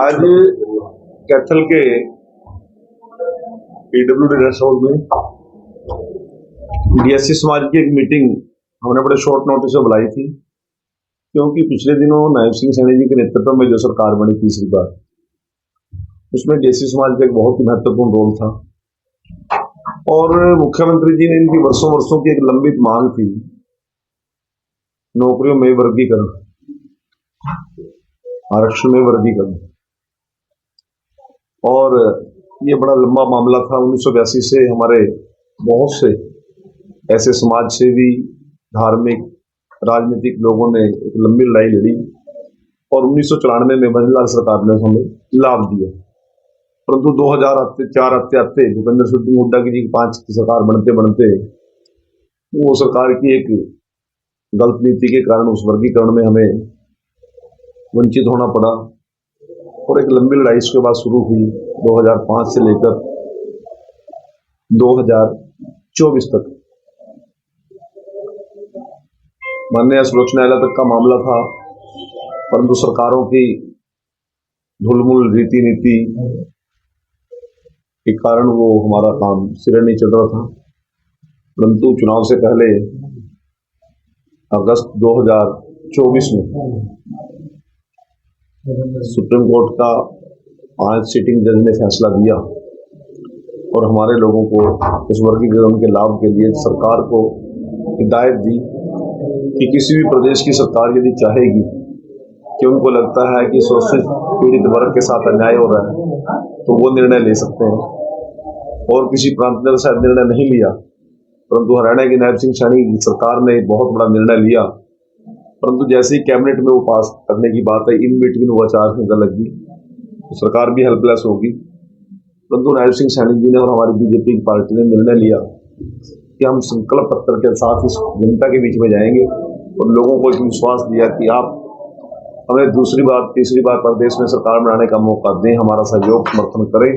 आज कैथल के PWD rest house में डीएससी समाज की एक मीटिंग हमने बड़े शॉर्ट नोटिस से बुलाई थी, क्योंकि पिछले दिनों नायब सिंह सैनी जी के नेतृत्व में जो सरकार बनी तीसरी बार, उसमें डीएससी समाज का एक बहुत ही महत्वपूर्ण रोल था। और मुख्यमंत्री जी ने इनकी वर्षों वर्षों की एक लंबित मांग थी, नौकरियों में वर्गीकरण, आरक्षण में वर्गीकरण। और ये बड़ा लंबा मामला था। 1982 से हमारे बहुत से ऐसे समाज सेवी, धार्मिक, राजनीतिक लोगों ने एक लंबी लड़ाई लड़ी और 1994 में बनवारीलाल सरकार ने हमें लाभ दिया। परंतु 2004 आते आते भूपेंद्र सिंह हुड्डा जी की 5 की सरकार बनते बनते वो सरकार की एक गलत नीति के कारण उस वर्गीकरण में हमें वंचित होना पड़ा और एक लंबी लड़ाई इसके बाद शुरू हुई 2005 से लेकर 2024 तक। माननीय सर्वोच्च न्यायालय तक का मामला था, परंतु सरकारों की ढुलमुल रीति नीति के कारण वो हमारा काम सिरे नहीं चढ़ रहा था। परंतु चुनाव से पहले अगस्त 2024 में सुप्रीम कोर्ट का 5 सिटिंग जज ने फैसला दिया और हमारे लोगों को उस वर्गीकरण के लाभ के लिए सरकार को हिदायत दी कि किसी भी प्रदेश की सरकार यदि चाहेगी कि उनको लगता है कि शोषित पीड़ित वर्ग के साथ अन्याय हो रहा है तो वो निर्णय ले सकते हैं। और किसी प्रांत ने शायद निर्णय नहीं लिया, परंतु हरियाणा की नायब सिंह सैनी सरकार ने बहुत बड़ा निर्णय लिया। परंतु जैसे ही कैबिनेट में वो पास करने की बात है, इन बिटवीन वो आचार संहिता लग गई तो सरकार भी हेल्पलेस होगी। परंतु नायब सिंह सैनी जी ने और हमारी बीजेपी की पार्टी ने निर्णय लिया कि हम संकल्प पत्र के साथ इस जनता के बीच में जाएंगे और लोगों को एक विश्वास दिया कि आप हमें दूसरी बार तीसरी बार प्रदेश में सरकार बनाने का मौका दें, हमारा सहयोग समर्थन करें।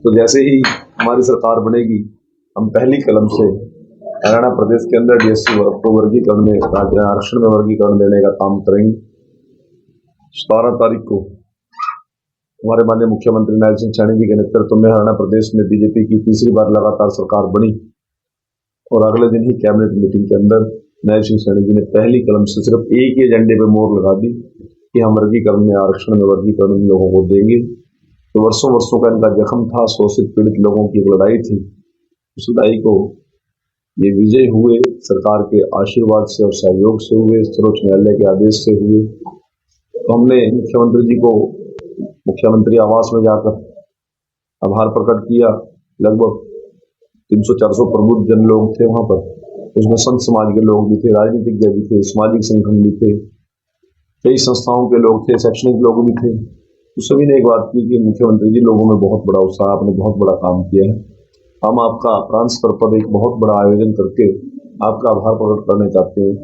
तो जैसे ही हमारी सरकार बनेगी, हम पहली कलम से हरियाणा प्रदेश के अंदर डीएससी को वर्गीकरण में, आरक्षण में वर्गीकरण देने का काम करेंगे। 17 तारीख को हमारे माननीय मुख्यमंत्री नायब सिंह सैनी जी के नेतृत्व में हरियाणा प्रदेश में बीजेपी की तीसरी बार लगातार सरकार बनी और अगले दिन ही कैबिनेट मीटिंग के अंदर नायब सिंह सैनी जी ने पहली कलम से सिर्फ एक ही एजेंडे पे मोहर लगा दी कि हम वर्गीकरण में, आरक्षण में वर्गीकरण लोगों को देंगे। तो वर्षों का इनका जख्म था, शोषित पीड़ित लोगों की एक लड़ाई थी। उस लड़ाई को ये विजय हुए सरकार के आशीर्वाद से और सहयोग से हुए, सर्वोच्च न्यायालय के आदेश से हुए। तो हमने मुख्यमंत्री जी को मुख्यमंत्री आवास में जाकर आभार प्रकट किया। लगभग 300-400 प्रबुद्ध जन लोग थे वहां पर, उसमें संत समाज के लोग भी थे, राजनीतिक भी थे, सामाजिक संगठन भी थे, कई संस्थाओं के लोग थे, शैक्षणिक लोग भी थे। तो सभी ने एक बात की कि मुख्यमंत्री जी, लोगों में बहुत बड़ा उत्साह, आपने बहुत बड़ा काम किया है, हम आपका प्रांत स्तर पर एक बहुत बड़ा आयोजन करके आपका आभार प्रकट करने चाहते हैं।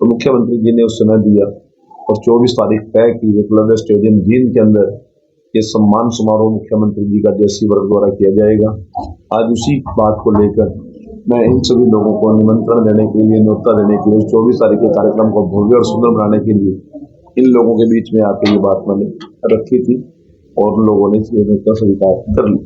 तो मुख्यमंत्री जी ने उस समय दिया और 24 तारीख तय की एकलव्य स्टेडियम जींद के अंदर ये सम्मान समारोह मुख्यमंत्री जी का डीएससी वर्ग द्वारा किया जाएगा। आज उसी बात को लेकर मैं इन सभी लोगों को निमंत्रण देने के लिए, न्योता देने के लिए, 24 तारीख के कार्यक्रम को भव्य और सुंदर बनाने के लिए इन लोगों के बीच में आके ये बात मैंने रखी थी और लोगों ने ये न्योता स्वीकार कर लिया।